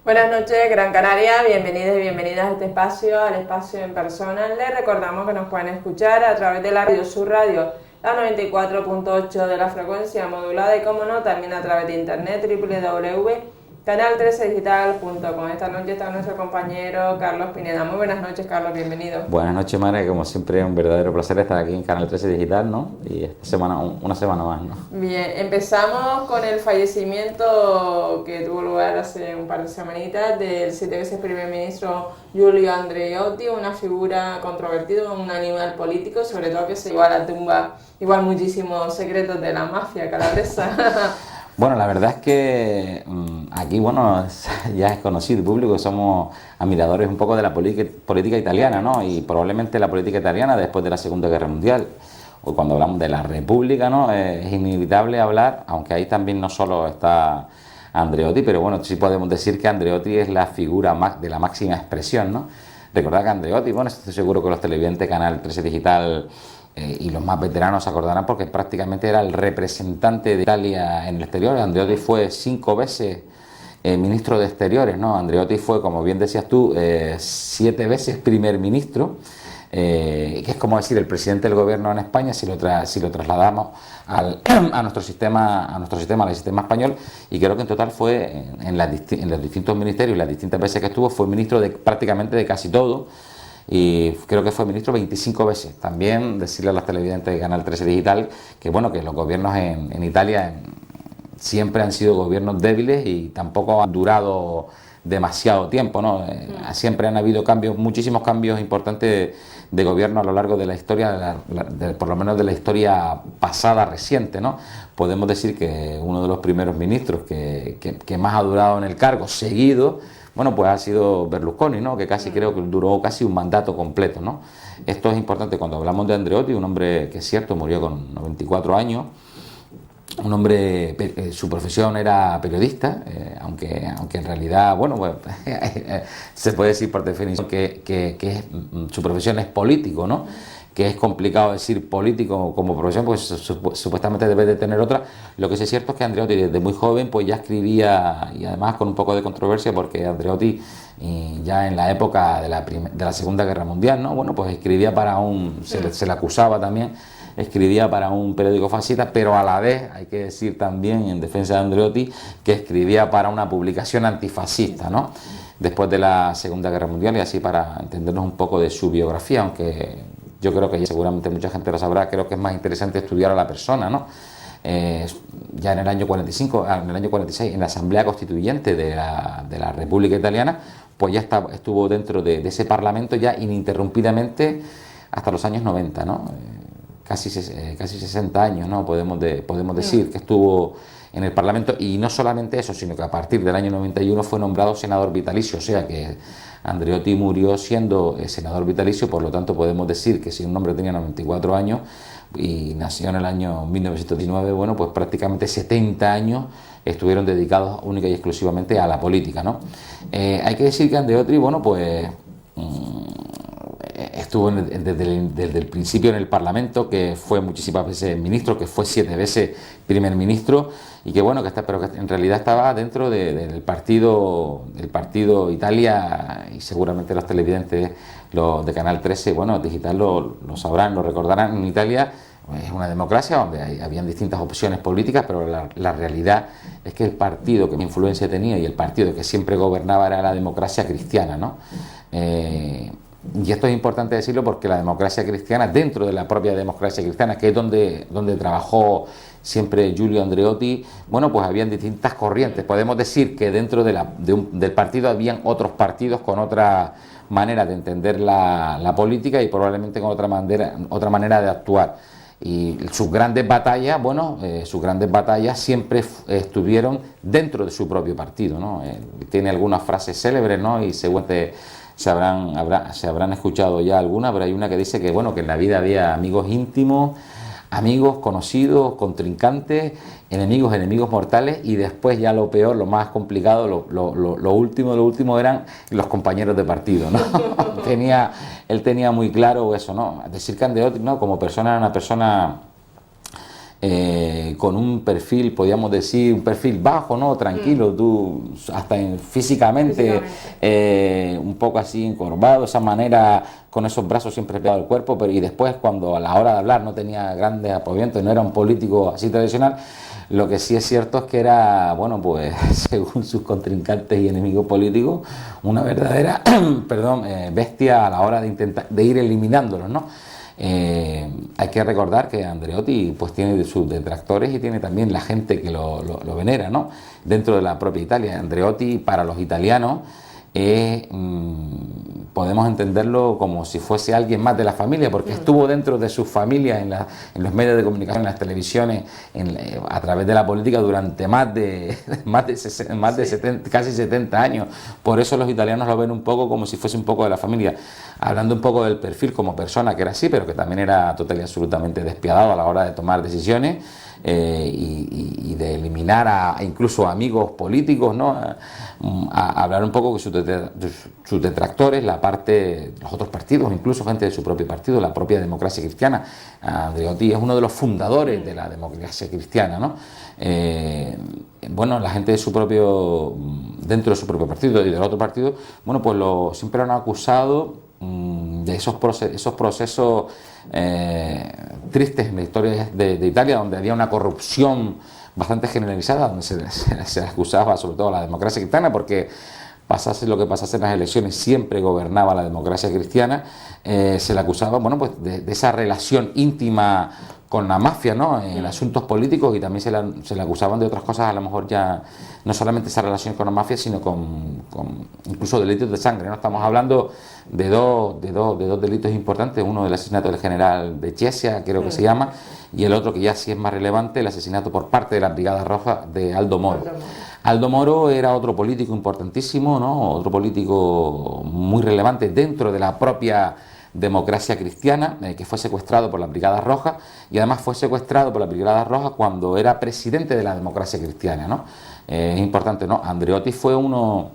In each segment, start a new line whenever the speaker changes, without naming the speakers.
Buenas noches, Gran Canaria, bienvenidos y bienvenidas a este espacio, al espacio en persona. Les recordamos que nos pueden escuchar a través de la Radio Sur Radio, la 94.8 de la frecuencia modulada y, como no, también a través de internet, www.canal13digital.com. Esta noche está nuestro compañero Carlos Pineda. Muy buenas noches, Carlos, bienvenido.
Buenas noches, Mara, como siempre es un verdadero placer estar aquí en Canal 13 Digital, ¿no? Y esta semana, una semana más, ¿no?
Bien, empezamos con el fallecimiento que tuvo lugar hace un par de semanitas del 7 veces primer ministro Giulio Andreotti, una figura controvertida, un animal político, sobre todo que se llevó a la tumba igual muchísimos secretos de la mafia calabresa.
Bueno, la verdad es que aquí, bueno, ya es conocido el público, somos admiradores un poco de la política italiana, ¿no? Y probablemente la política italiana después de la Segunda Guerra Mundial, o cuando hablamos de la República, ¿no? Es inevitable hablar, aunque ahí también no solo está Andreotti, pero bueno, sí podemos decir que Andreotti es la figura de la máxima expresión, ¿no? Recordad que Andreotti, bueno, estoy seguro que los televidentes Canal 13 Digital y los más veteranos se acordarán porque prácticamente era el representante de Italia en el exterior. Andreotti fue 5 veces ministro de Exteriores, ¿no? Andreotti fue, como bien decías tú, 7 veces primer ministro, que es como decir el presidente del gobierno en España si lo trasladamos a nuestro sistema, al sistema español, y creo que en total fue en los distintos ministerios, las distintas veces que estuvo, fue ministro prácticamente de casi todo. Y creo que fue ministro 25 veces. También decirle a los televidentes de Canal 13 Digital que bueno, que los gobiernos en Italia siempre han sido gobiernos débiles y tampoco han durado demasiado tiempo, ¿no? Siempre han habido cambios, muchísimos cambios importantes de gobierno a lo largo de la historia, por lo menos de la historia pasada reciente, ¿no? Podemos decir que uno de los primeros ministros que más ha durado en el cargo seguido, bueno, pues ha sido Berlusconi, ¿no? Que creo que duró casi un mandato completo, ¿no? Esto es importante cuando hablamos de Andreotti, un hombre que es cierto, murió con 94 años, un hombre, su profesión era periodista, aunque en realidad, bueno, pues, se puede decir por definición que su profesión es político, ¿no? Que es complicado decir político como profesión, pues supuestamente debe de tener otra. Lo que sí es cierto es que Andreotti desde muy joven pues ya escribía, y además con un poco de controversia, porque Andreotti ya en la época de la Segunda Guerra Mundial, ¿no? Bueno, pues escribía para se le acusaba también, escribía para un periódico fascista, pero a la vez, hay que decir también en defensa de Andreotti, que escribía para una publicación antifascista, ¿no? Después de la Segunda Guerra Mundial, y así para entendernos un poco de su biografía, aunque yo creo que seguramente mucha gente lo sabrá, creo que es más interesante estudiar a la persona, ¿no? Ya en el año 45, en el año 46, en la Asamblea Constituyente de la República Italiana, pues ya estuvo dentro de ese Parlamento ya ininterrumpidamente hasta los años 90, ¿no? Casi 60 años, ¿no? Podemos decir que estuvo en el Parlamento, y no solamente eso, sino que a partir del año 91 fue nombrado senador vitalicio, o sea que Andreotti murió siendo senador vitalicio, por lo tanto podemos decir que si un hombre tenía 94 años y nació en el año 1919, bueno, pues prácticamente 70 años estuvieron dedicados única y exclusivamente a la política, ¿no? Hay que decir que Andreotti, bueno, pues estuvo desde el principio en el Parlamento, que fue muchísimas veces ministro, que fue 7 veces primer ministro, y que bueno, pero que en realidad estaba dentro del partido Italia, y seguramente los televidentes los de Canal 13, bueno, digital lo sabrán, lo recordarán. En Italia es una democracia donde habían distintas opciones políticas, pero la realidad es que el partido que más influencia tenía y el partido que siempre gobernaba era la democracia cristiana, ¿no? Y esto es importante decirlo porque la democracia cristiana, dentro de la propia democracia cristiana, que es donde trabajó siempre Giulio Andreotti, bueno, pues habían distintas corrientes. Podemos decir que dentro del partido habían otros partidos con otra manera de entender la política y probablemente con otra manera de actuar. Y sus grandes batallas, siempre estuvieron dentro de su propio partido, ¿no? Tiene algunas frases célebres, ¿no? Y seguramente se habrán escuchado ya algunas, pero hay una que dice que bueno, que en la vida había amigos íntimos, amigos conocidos, contrincantes, enemigos mortales, y después ya lo peor, lo más complicado, lo último eran los compañeros de partido, ¿no? Él tenía muy claro eso, ¿no? Es decir, que Andreotti, ¿no? Como persona era una persona con un perfil, podríamos decir, un perfil bajo, ¿no? Tranquilo, tú hasta físicamente un poco así encorvado, esa manera, con esos brazos siempre pegados al cuerpo, pero y después cuando a la hora de hablar no tenía grandes apoyamientos, no era un político así tradicional. Lo que sí es cierto es que era, bueno, pues según sus contrincantes y enemigos políticos, una verdadera bestia a la hora de intentar de ir eliminándolos, ¿no? Hay que recordar que Andreotti pues tiene sus detractores y tiene también la gente que lo venera, ¿no? Dentro de la propia Italia. Andreotti, para los italianos, podemos entenderlo como si fuese alguien más de la familia, porque estuvo dentro de sus familias en los medios de comunicación, en las televisiones, a través de la política durante más de 70, casi 70 años. Por eso los italianos lo ven un poco como si fuese un poco de la familia. Hablando un poco del perfil como persona, que era así, pero que también era total y absolutamente despiadado a la hora de tomar decisiones, y de eliminar incluso amigos políticos, ¿no? A hablar un poco con sus detractores, los otros partidos, incluso gente de su propio partido, la propia democracia cristiana. Andreotti es uno de los fundadores de la democracia cristiana, ¿no? Bueno, la gente de dentro de su propio partido y del otro partido, bueno, pues siempre lo han acusado de esos procesos tristes en la historia de Italia, donde había una corrupción bastante generalizada, donde se acusaba sobre todo a la democracia cristiana, porque pasase lo que pasase en las elecciones, siempre gobernaba la democracia cristiana. Se le acusaba, bueno, pues de esa relación íntima con la mafia, ¿no? En asuntos políticos, y también se le acusaban de otras cosas, a lo mejor ya no solamente esa relación con la mafia, sino con incluso delitos de sangre, ¿no? Estamos hablando de dos delitos importantes, uno del asesinato del general de Chiesa, creo que se llama, y el otro, que ya sí es más relevante, el asesinato por parte de la Brigada Roja de Aldo Moro. Aldo Moro era otro político importantísimo, ¿no? Otro político muy relevante dentro de la propia democracia cristiana, que fue secuestrado por la Brigada Roja, y además fue secuestrado por la Brigada Roja cuando era presidente de la democracia cristiana, ¿no? Es importante, ¿no? Andreotti fue uno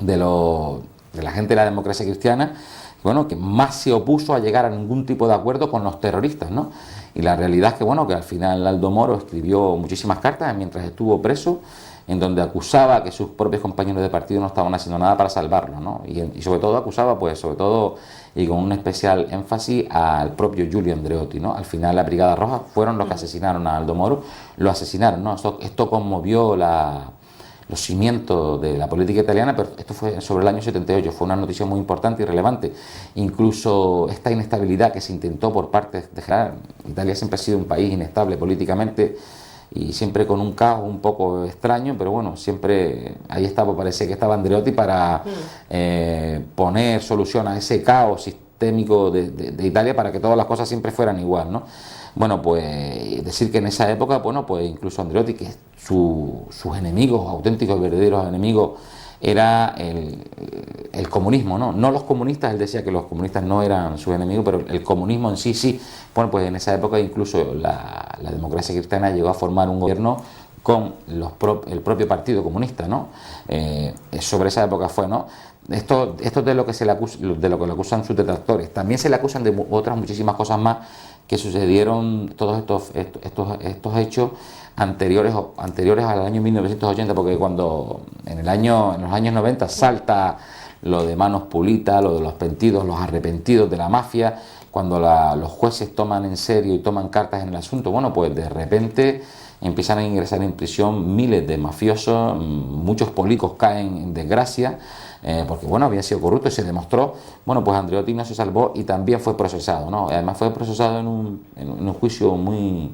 de la gente de la democracia cristiana, bueno, que más se opuso a llegar a ningún tipo de acuerdo con los terroristas, ¿no? Y la realidad es que, bueno, que al final Aldo Moro escribió muchísimas cartas mientras estuvo preso, en donde acusaba que sus propios compañeros de partido no estaban haciendo nada para salvarlo, ¿no? Y sobre todo acusaba, pues, sobre todo, y con un especial énfasis, al propio Giulio Andreotti, ¿no? Al final la Brigada Roja fueron los que asesinaron a Aldo Moro, lo asesinaron, ¿no? Esto conmovió los cimientos de la política italiana, pero esto fue sobre el año 78, fue una noticia muy importante y relevante. Incluso esta inestabilidad que se intentó por parte de general, Italia siempre ha sido un país inestable políticamente, y siempre con un caos un poco extraño, pero bueno, siempre ahí estaba, parece que estaba Andreotti para poner solución a ese caos sistémico de Italia, para que todas las cosas siempre fueran igual, ¿no? Bueno, pues decir que en esa época, bueno, pues incluso Andreotti, que sus enemigos, auténticos y verdaderos enemigos, era el comunismo, ¿no? No los comunistas, él decía que los comunistas no eran sus enemigos, pero el comunismo en sí, sí. Bueno, pues en esa época incluso la democracia cristiana llegó a formar un gobierno con el propio Partido Comunista, ¿no? Sobre esa época fue, ¿no? Esto es de lo que le acusan sus detractores. También se le acusan de otras muchísimas cosas más que sucedieron, todos estos hechos anteriores al año 1980, porque cuando en los años 90 salta lo de Manos Pulita, lo de los pentidos, los arrepentidos de la mafia, cuando los jueces toman en serio y toman cartas en el asunto, bueno, pues de repente empiezan a ingresar en prisión miles de mafiosos, muchos políticos caen en desgracia, porque bueno, había sido corrupto y se demostró. Bueno, pues Andreotti no se salvó y también fue procesado, ¿no? Además fue procesado en un juicio muy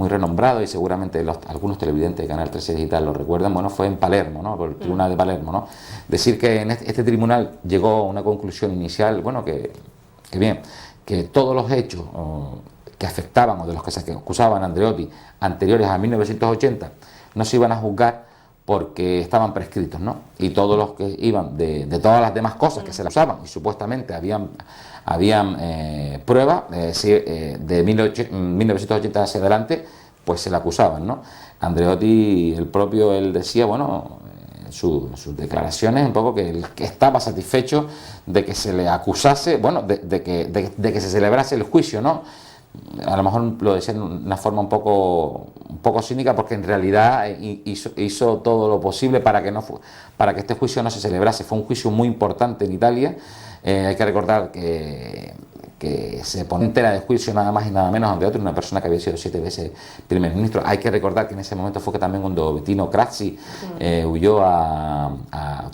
renombrado, y seguramente algunos televidentes de Canal 13 Digital lo recuerdan. Bueno, fue en Palermo, ¿no? Por el Tribunal de Palermo, ¿no? Decir que en este tribunal llegó a una conclusión inicial, bueno, que todos los hechos que afectaban, o de los que se acusaban a Andreotti anteriores a 1980, no se iban a juzgar porque estaban prescritos, ¿no? Y todos los que iban de todas las demás cosas que se le acusaban, y supuestamente habían pruebas de 1980 hacia adelante, pues se le acusaban, ¿no? Andreotti, él decía, bueno, sus declaraciones, un poco que él estaba satisfecho de que se le acusase, bueno, de que se celebrase el juicio, ¿no? a lo mejor lo decía de una forma un poco cínica, porque en realidad hizo todo lo posible para que este juicio no se celebrase. Fue un juicio muy importante en Italia. Hay que recordar que se pone entera de juicio nada más y nada menos Andreotti, una persona que había sido 7 veces primer ministro. Hay que recordar que en ese momento fue que también cuando Bettino Craxi huyó a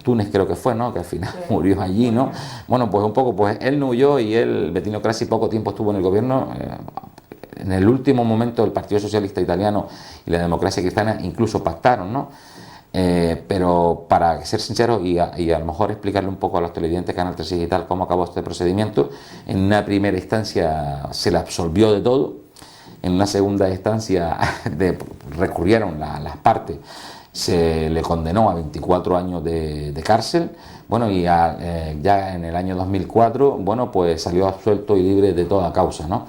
Túnez, creo que fue, ¿no? Que al final murió allí, ¿no? Bueno, pues un poco, pues él no huyó y Bettino Craxi poco tiempo estuvo en el gobierno. En el último momento el Partido Socialista Italiano y la Democracia Cristiana incluso pactaron, ¿no? Pero para ser sincero y a lo mejor explicarle un poco a los televidentes Canal 3 Digital cómo acabó este procedimiento, en una primera instancia se le absolvió de todo, en una segunda instancia recurrieron las partes, se le condenó a 24 años de cárcel, bueno, y ya en el año 2004, bueno, pues salió absuelto y libre de toda causa, ¿no?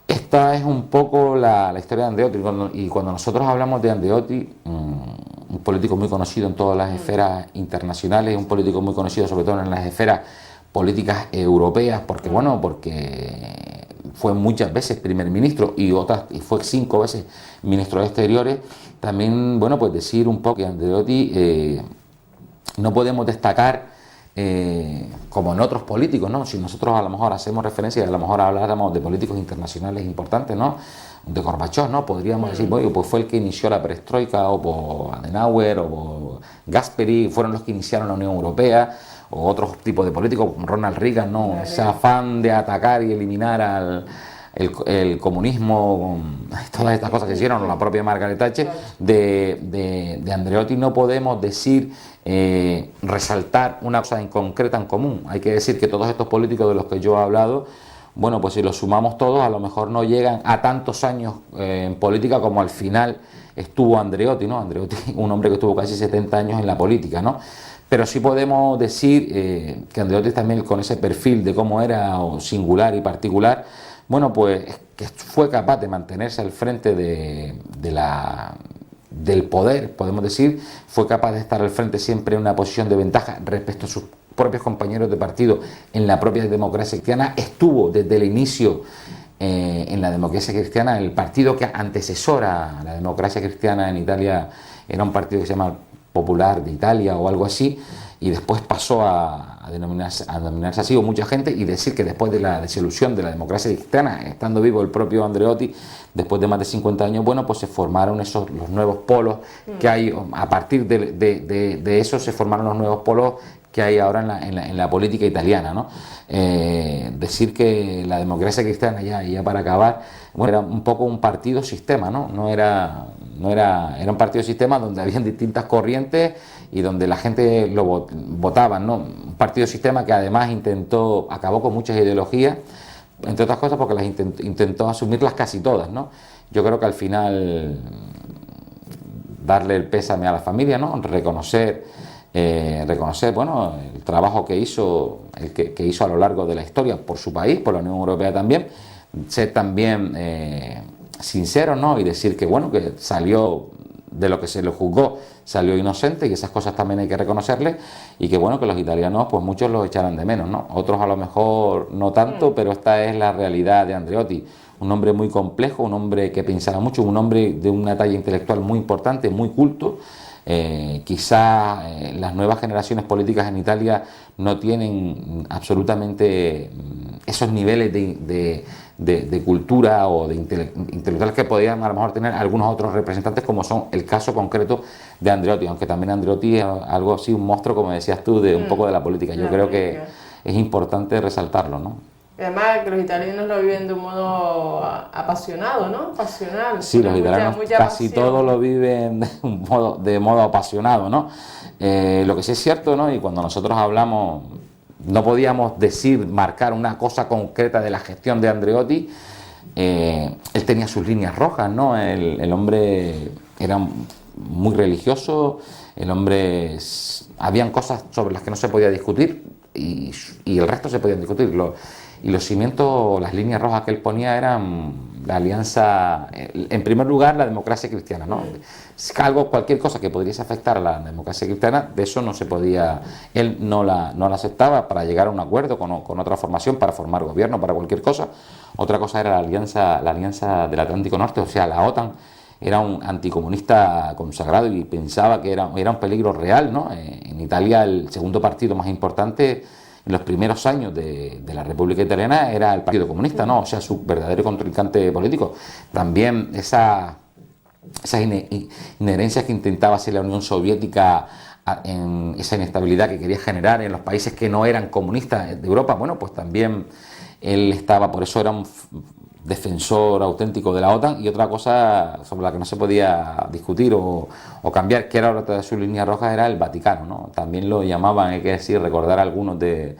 Esta es un poco la historia de Andreotti, y cuando nosotros hablamos de Andreotti, un político muy conocido en todas las esferas internacionales, un político muy conocido sobre todo en las esferas políticas europeas, porque fue muchas veces primer ministro y fue 5 veces ministro de Exteriores. También, bueno, pues decir un poco que Andreotti no podemos destacar como en otros políticos, ¿no? Si nosotros a lo mejor hacemos referencia, a lo mejor habláramos de políticos internacionales importantes, ¿no? De Gorbachev, ¿no? Podríamos decir, bueno, pues fue el que inició la perestroika, o por Adenauer, o por Gasperi, fueron los que iniciaron la Unión Europea, o otros tipos de políticos, como Ronald Reagan, ¿no? Ese afán de atacar y eliminar el comunismo, todas estas cosas que hicieron, o la propia Margaret Thatcher. De Andreotti no podemos decir, resaltar una cosa en concreta en común. Hay que decir que todos estos políticos de los que yo he hablado, bueno, pues si los sumamos todos, a lo mejor no llegan a tantos años en política como al final estuvo Andreotti, ¿no? Andreotti, un hombre que estuvo casi 70 años en la política, ¿no? Pero sí podemos decir que Andreotti también, con ese perfil de cómo era, o singular y particular, bueno, pues que fue capaz de mantenerse al frente del poder, podemos decir, fue capaz de estar al frente siempre en una posición de ventaja respecto a sus propios compañeros de partido en la propia democracia cristiana. Estuvo desde el inicio en la democracia cristiana. El partido que antecesora a la democracia cristiana en Italia era un partido que se llama Popular de Italia o algo así, y después pasó a denominarse así, o mucha gente, y decir que después de la disolución de la democracia cristiana, estando vivo el propio Andreotti, después de más de 50 años, bueno, pues se formaron los nuevos polos que hay. A partir de eso se formaron los nuevos polos que hay ahora en la política italiana, ¿no? Decir que la democracia cristiana, ya para acabar, bueno, era un poco un partido sistema, ¿no? Era un partido sistema donde habían distintas corrientes y donde la gente lo votaba, ¿no? Un partido sistema que además acabó con muchas ideologías, entre otras cosas porque las intentó asumirlas casi todas, ¿no? Yo creo que al final darle el pésame a la familia, ¿no? Reconocer, bueno, el trabajo que hizo, que hizo a lo largo de la historia por su país, por la Unión Europea también, ser también sincero, ¿no? Y decir que, bueno, que salió de lo que se le juzgó, salió inocente, y esas cosas también hay que reconocerle, y que, bueno, que los italianos, pues muchos los echarán de menos, ¿no? Otros a lo mejor no tanto, pero esta es la realidad de Andreotti. Un hombre muy complejo, un hombre que pensaba mucho, un hombre de una talla intelectual muy importante, muy culto. Quizá las nuevas generaciones políticas en Italia no tienen absolutamente esos niveles de cultura o de intelectuales que podrían a lo mejor tener algunos otros representantes, como son el caso concreto de Andreotti, aunque también Andreotti es algo así, un monstruo, como decías tú, de un poco de la política. Yo creo que es importante resaltarlo, ¿no?
Además que los italianos lo viven de un modo apasionado, ¿no? Pasional.
Sí, los italianos casi todos lo viven de modo apasionado, ¿no? Lo que sí es cierto, ¿no? Y cuando nosotros hablamos, no podíamos marcar una cosa concreta de la gestión de Andreotti. Él tenía sus líneas rojas, ¿no? El hombre era muy religioso, el hombre... Habían cosas sobre las que no se podía discutir y el resto se podían discutir. Y los cimientos, las líneas rojas que él ponía eran la alianza, en primer lugar, la democracia cristiana, ¿no? Cualquier cosa que pudiese afectar a la democracia cristiana, de eso no se podía, él no la aceptaba para llegar a un acuerdo con otra formación, para formar gobierno, para cualquier cosa. Otra cosa era la alianza del Atlántico Norte, o sea, la OTAN. Era un anticomunista consagrado y pensaba que era un peligro real, ¿no? En Italia el segundo partido más importante en los primeros años de la República Italiana era el Partido Comunista, ¿no? O sea, su verdadero contrincante político. También esas inherencias que intentaba hacer la Unión Soviética, en esa inestabilidad que quería generar en los países que no eran comunistas de Europa, bueno, pues también él estaba, por eso era un defensor auténtico de la OTAN. Y otra cosa sobre la que no se podía discutir o cambiar, que era otra de sus líneas rojas, era el Vaticano, ¿no? También lo llamaban, hay que decir, recordar algunos de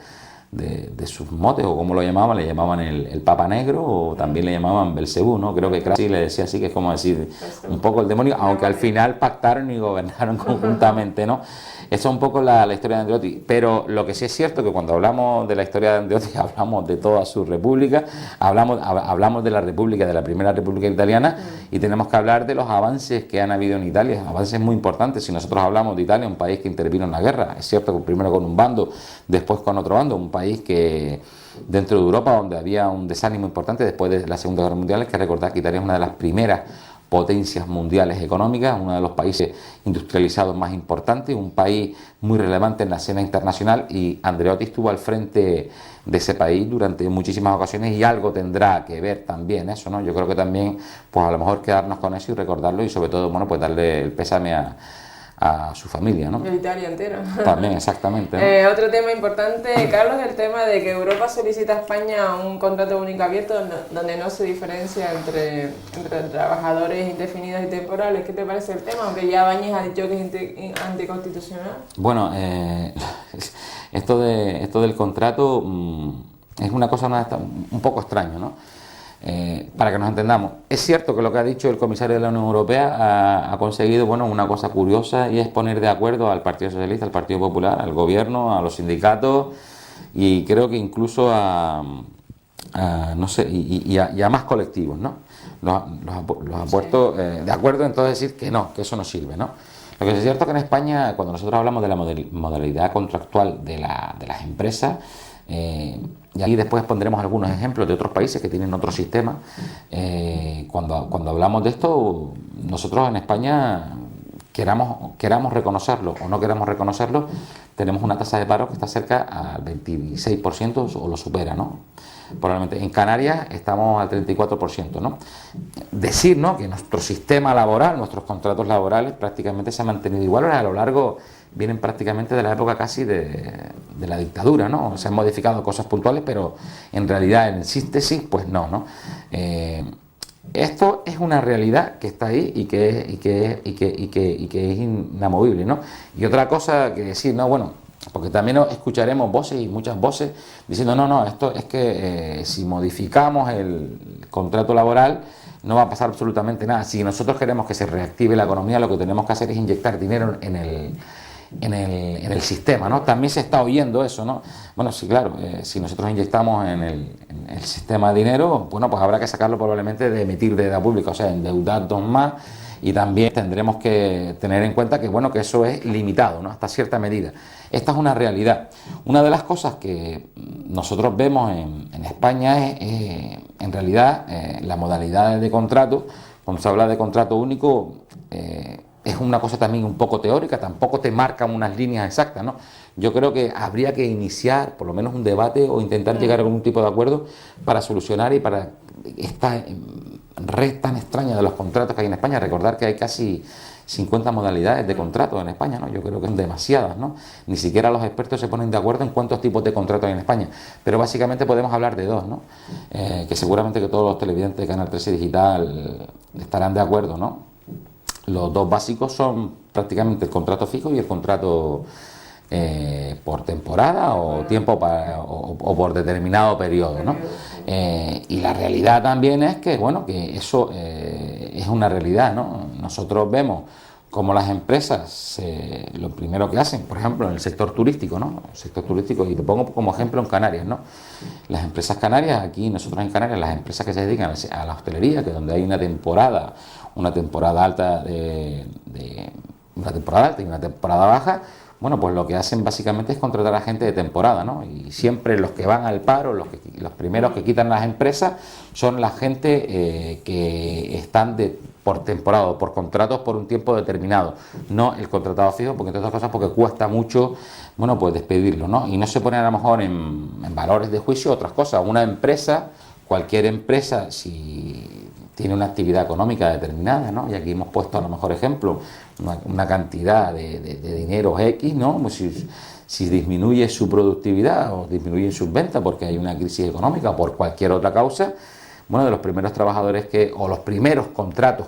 sus motes, o como lo llamaban, le llamaban el Papa Negro, o también le llamaban Belcebú, ¿no? Creo que Craxi le decía así, que es como decir un poco el demonio, aunque al final pactaron y gobernaron conjuntamente, ¿no? Esa es un poco la historia de Andreotti. Pero lo que sí es cierto es que cuando hablamos de la historia de Andreotti hablamos de toda su república, hablamos de la república, de la primera república italiana, y tenemos que hablar de los avances que han habido en Italia, avances muy importantes. Si nosotros hablamos de Italia, un país que intervino en la guerra, es cierto que primero con un bando, después con otro bando, un país que dentro de Europa, donde había un desánimo importante después de la Segunda Guerra Mundial, hay que recordar que Italia es una de las primeras potencias mundiales económicas, uno de los países industrializados más importantes, un país muy relevante en la escena internacional, y Andreotti estuvo al frente de ese país durante muchísimas ocasiones, y algo tendrá que ver también eso, ¿no? Yo creo que también, pues a lo mejor quedarnos con eso y recordarlo, y sobre todo, bueno, pues darle el pésame a su familia, ¿no?
El Italia entero.
También, exactamente, ¿no?
Otro tema importante, Carlos, es el tema de que Europa solicita a España un contrato único abierto donde no se diferencia entre trabajadores indefinidos y temporales. ¿Qué te parece el tema? Aunque ya Bañez ha dicho que es anticonstitucional.
Bueno, esto del contrato es una cosa un poco extraña, ¿no? Para que nos entendamos, es cierto que lo que ha dicho el comisario de la Unión Europea ha conseguido, bueno, una cosa curiosa, y es poner de acuerdo al Partido Socialista, al Partido Popular, al gobierno, a los sindicatos, y creo que incluso no sé, y a más colectivos, ¿no? Los ha puesto de acuerdo en todo, decir que no, que eso no sirve, ¿no? Lo que es cierto que en España, cuando nosotros hablamos de la modalidad contractual de las empresas, y ahí después pondremos algunos ejemplos de otros países que tienen otro sistema. Cuando hablamos de esto, nosotros en España, queramos reconocerlo o no queramos reconocerlo, tenemos una tasa de paro que está cerca al 26% o lo supera, ¿no? Probablemente en Canarias estamos al 34%, ¿no? Decir, ¿no?, que nuestro sistema laboral, nuestros contratos laborales prácticamente se han mantenido iguales a lo largo, vienen prácticamente de la época casi de la dictadura, ¿no? Se han modificado cosas puntuales, pero en realidad, en síntesis, pues no. Esto es una realidad que está ahí y que es inamovible, ¿no? Y otra cosa que decir, no, bueno, porque también escucharemos voces y muchas voces diciendo, no, esto es que si modificamos el contrato laboral no va a pasar absolutamente nada. Si nosotros queremos que se reactive la economía, lo que tenemos que hacer es inyectar dinero en el sistema, ¿no? También se está oyendo eso, ¿no? Bueno, sí, claro, si nosotros inyectamos en el sistema de dinero, bueno, pues habrá que sacarlo probablemente de emitir deuda pública, o sea, endeudarnos más, y también tendremos que tener en cuenta que, bueno, que eso es limitado, ¿no?, hasta cierta medida. Esta es una realidad. Una de las cosas que nosotros vemos en España es en realidad, la modalidad de contrato. Cuando se habla de contrato único, es una cosa también un poco teórica, tampoco te marcan unas líneas exactas, ¿no? Yo creo que habría que iniciar por lo menos un debate o intentar llegar a algún tipo de acuerdo para solucionar y para esta red tan extraña de los contratos que hay en España. Recordar que hay casi 50 modalidades de contratos en España, ¿no? Yo creo que son demasiadas, ¿no? Ni siquiera los expertos se ponen de acuerdo en cuántos tipos de contratos hay en España, pero básicamente podemos hablar de dos, ¿no? Que seguramente que todos los televidentes de Canal 13 Digital estarán de acuerdo, ¿no? Los dos básicos son prácticamente el contrato fijo y el contrato por temporada o tiempo o por determinado periodo, ¿no? Y la realidad también es que, bueno, que eso es una realidad, ¿no? Nosotros vemos como las empresas, lo primero que hacen, por ejemplo, en el sector turístico, ¿no? El sector turístico, y te pongo como ejemplo en Canarias, ¿no? Las empresas canarias, aquí nosotros en Canarias, las empresas que se dedican a la hostelería, que donde hay una temporada alta una temporada alta y una temporada baja, bueno, pues lo que hacen básicamente es contratar a gente de temporada, ¿no? Y siempre los que van al paro, los primeros que quitan las empresas, son la gente que están por temporada o por contratos por un tiempo determinado, no el contratado fijo, porque entre otras cosas porque cuesta mucho, bueno, pues despedirlo, ¿no? Y no se pone a lo mejor en valores de juicio otras cosas. Una empresa, cualquier empresa, si tiene una actividad económica determinada, ¿no? Y aquí hemos puesto a lo mejor ejemplo, una cantidad de dinero X, ¿no? Pues si disminuye su productividad o disminuye sus ventas porque hay una crisis económica o por cualquier otra causa, bueno, de los primeros trabajadores o los primeros contratos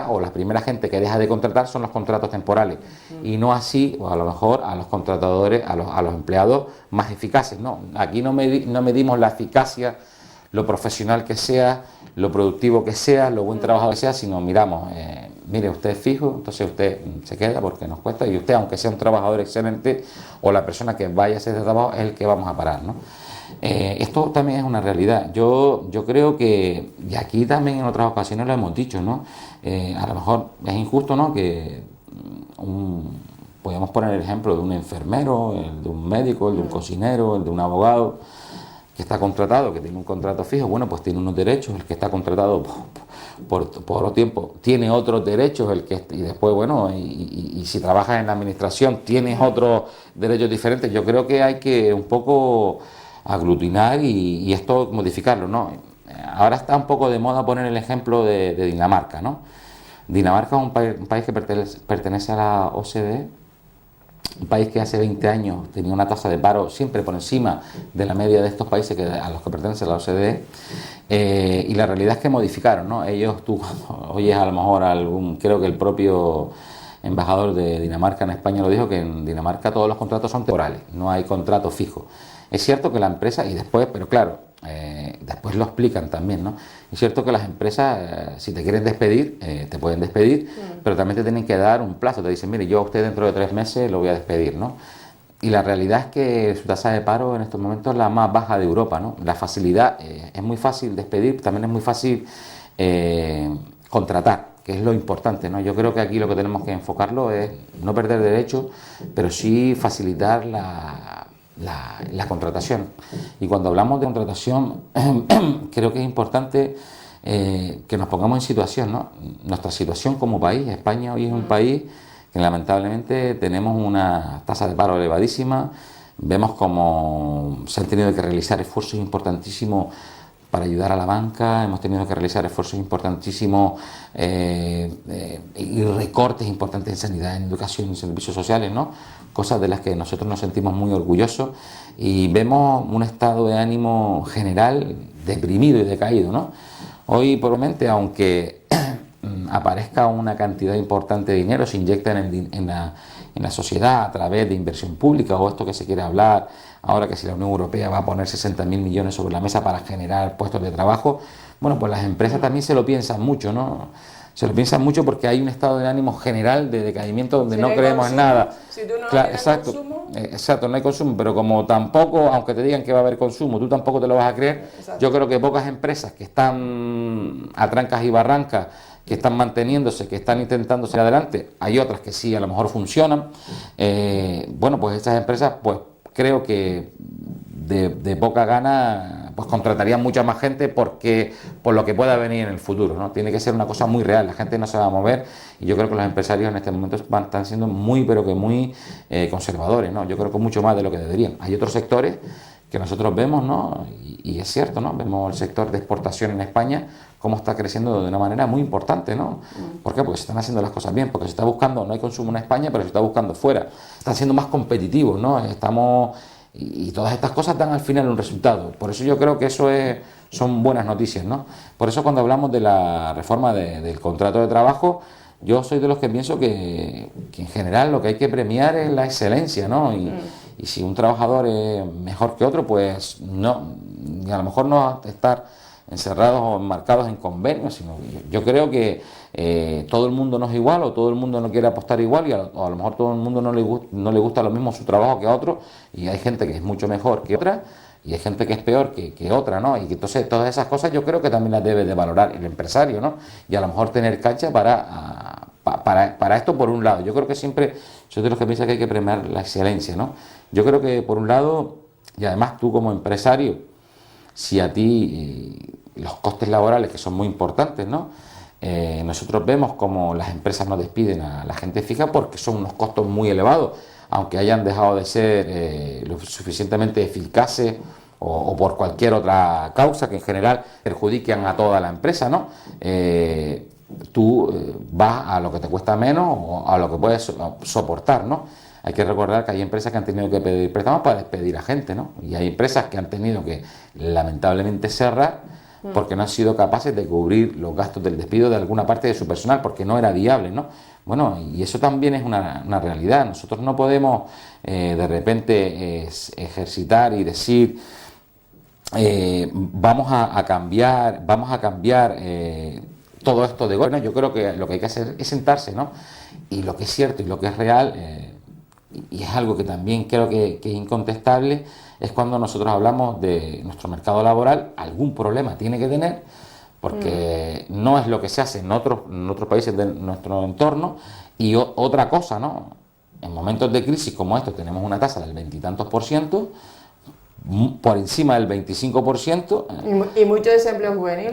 o la primera gente que deja de contratar son los contratos temporales, y no así, o a lo mejor a los contratadores, a los empleados más eficaces, ¿no? Aquí no medimos la eficacia, lo profesional que sea, lo productivo que sea, lo buen trabajo que sea, sino miramos, mire, usted es fijo, entonces usted se queda porque nos cuesta, y usted, aunque sea un trabajador excelente, o la persona que vaya a hacer este trabajo, es el que vamos a parar, ¿no? Esto también es una realidad. Yo creo que, y aquí también en otras ocasiones lo hemos dicho, ¿no? A lo mejor es injusto, ¿no?, que podemos poner el ejemplo de un enfermero, el de un médico, el de un cocinero, el de un abogado, que está contratado, que tiene un contrato fijo, bueno, pues tiene unos derechos. El que está contratado por otro tiempo tiene otros derechos, y después, bueno, y si trabajas en la administración tienes otros derechos diferentes. Yo creo que hay que un poco aglutinar y esto modificarlo, ¿no? Ahora está un poco de moda poner el ejemplo de Dinamarca, ¿no? Dinamarca es un país que pertenece a la OCDE, un país que hace 20 años tenía una tasa de paro siempre por encima de la media de estos países a los que pertenece la OCDE, y la realidad es que modificaron, ¿no? Tú oyes a lo mejor creo que el propio embajador de Dinamarca en España lo dijo, que en Dinamarca todos los contratos son temporales, no hay contrato fijo. Es cierto que la empresa, pero claro, después lo explican también, ¿no? Es cierto que las empresas, si te quieren despedir, te pueden despedir, pero también te tienen que dar un plazo. Te dicen, mire, yo a usted dentro de 3 meses lo voy a despedir, ¿no? Y la realidad es que su tasa de paro en estos momentos es la más baja de Europa, ¿no? La facilidad, es muy fácil despedir, también es muy fácil contratar, que es lo importante, ¿no? Yo creo que aquí lo que tenemos que enfocarlo es no perder derechos, pero sí facilitar la contratación. Y cuando hablamos de contratación, creo que es importante que nos pongamos en situación, ¿no? Nuestra situación como país. España hoy es un país que lamentablemente tenemos una tasa de paro elevadísima. Vemos como se han tenido que realizar esfuerzos importantísimos para ayudar a la banca, hemos tenido que realizar esfuerzos importantísimos y recortes importantes en sanidad, en educación, en servicios sociales, ¿no? Cosas de las que nosotros nos sentimos muy orgullosos, y vemos un estado de ánimo general deprimido y decaído, ¿no? Hoy, probablemente, aunque aparezca una cantidad importante de dinero, se inyecta en la sociedad a través de inversión pública, o esto que se quiere hablar ahora, que si la Unión Europea va a poner 60.000 millones sobre la mesa para generar puestos de trabajo, bueno, pues las empresas también se lo piensan mucho, ¿no? Se lo piensan mucho porque hay un estado de ánimo general de decaimiento donde no creemos en nada.
Si tú no
tienes consumo, exacto, no hay consumo, pero como tampoco, aunque te digan que va a haber consumo, tú tampoco te lo vas a creer. Exacto. Yo creo que pocas empresas que están a trancas y barrancas, que están manteniéndose, que están intentando salir adelante, hay otras que sí, a lo mejor funcionan. Bueno, pues estas empresas, pues creo que de poca gana, pues contratarían mucha más gente por lo que pueda venir en el futuro, ¿no? Tiene que ser una cosa muy real, la gente no se va a mover, y yo creo que los empresarios en este momento están siendo muy conservadores, ¿no? Yo creo que mucho más de lo que deberían. Hay otros sectores que nosotros vemos, ¿no? Y es cierto, ¿no? Vemos el sector de exportación en España cómo está creciendo de una manera muy importante, ¿no? ¿Por qué? Porque se están haciendo las cosas bien, porque se está buscando, no hay consumo en España, pero se está buscando fuera. Están siendo más competitivos, ¿no? Y todas estas cosas dan al final un resultado. Por eso yo creo que son buenas noticias, ¿no? Por eso cuando hablamos de la reforma del contrato de trabajo, yo soy de los que pienso que en general lo que hay que premiar es la excelencia, ¿no? Y si un trabajador es mejor que otro, pues no, a lo mejor no estar encerrados o enmarcados en convenios, sino yo creo que todo el mundo no es igual, o todo el mundo no quiere apostar igual, y o a lo mejor todo el mundo no le gusta lo mismo su trabajo que a otro, y hay gente que es mucho mejor que otra, y hay gente que es peor que otra, ¿no? Y que entonces todas esas cosas yo creo que también las debe de valorar el empresario, ¿no? Y a lo mejor tener cancha para esto por un lado. Yo creo que siempre, soy de los que piensa que hay que premiar la excelencia, ¿no? Yo creo que por un lado, y además tú como empresario, si a ti los costes laborales, que son muy importantes, ¿no? Nosotros vemos como las empresas no despiden a la gente fija porque son unos costos muy elevados, aunque hayan dejado de ser lo suficientemente eficaces o por cualquier otra causa que en general perjudiquen a toda la empresa, ¿no? Tú vas a lo que te cuesta menos o a lo que puedes soportar, ¿no? Hay que recordar que hay empresas que han tenido que pedir préstamos para despedir a gente, ¿no? Y hay empresas que han tenido que lamentablemente cerrar porque no han sido capaces de cubrir los gastos del despido de alguna parte de su personal, porque no era viable, ¿no? Bueno, y eso también es una realidad. Nosotros no podemos de repente ejercitar y decir vamos a cambiar todo esto de golpe. Yo creo que lo que hay que hacer es sentarse, ¿no? Y lo que es cierto y lo que es real, y es algo que también creo que es incontestable, es cuando nosotros hablamos de nuestro mercado laboral, algún problema tiene que tener, porque no es lo que se hace en otros países de nuestro entorno. Y otra cosa, ¿no? En momentos de crisis como estos tenemos una tasa del 20 y tantos %, por encima del 25%.
Y mucho desempleo juvenil.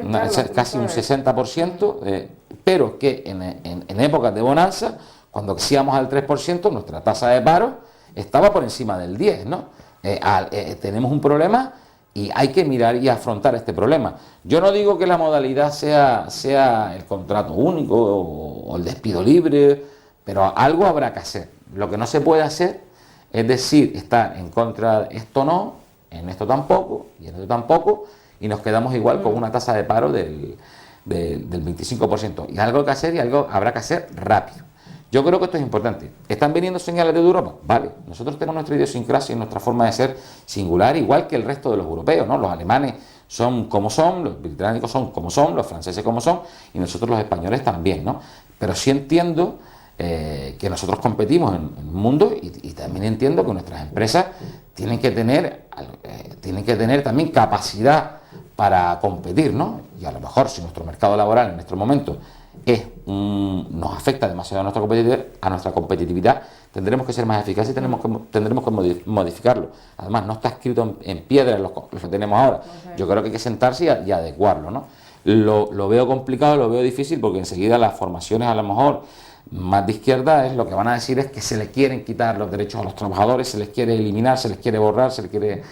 Casi un 60%, pero que en épocas de bonanza, cuando íbamos al 3%, nuestra tasa de paro estaba por encima del 10%, ¿no? Tenemos un problema y hay que mirar y afrontar este problema. Yo no digo que la modalidad sea el contrato único o el despido libre, pero algo habrá que hacer. Lo que no se puede hacer es decir, estar en contra de esto no, en esto tampoco y en esto tampoco, y nos quedamos igual con una tasa de paro del 25%. Y algo que hacer, y algo habrá que hacer rápido. Yo creo que esto es importante. ¿Están viniendo señales de Europa? Vale, nosotros tenemos nuestra idiosincrasia y nuestra forma de ser singular, igual que el resto de los europeos, ¿no? Los alemanes son como son, los británicos son como son, los franceses como son, y nosotros los españoles también, ¿no? Pero sí entiendo que nosotros competimos en un mundo, y también entiendo que nuestras empresas tienen que tener también capacidad para competir, ¿no? Y a lo mejor si nuestro mercado laboral en estos momentos nos afecta demasiado a nuestra competitividad, tendremos que ser más eficaces y tendremos que modificarlo. Además, no está escrito en piedra lo que tenemos ahora. Yo creo que hay que sentarse y adecuarlo, ¿no? Lo veo complicado, lo veo difícil, porque enseguida las formaciones a lo mejor más de izquierda es lo que van a decir es que se le quieren quitar los derechos a los trabajadores, se les quiere eliminar, se les quiere borrar, se les quiere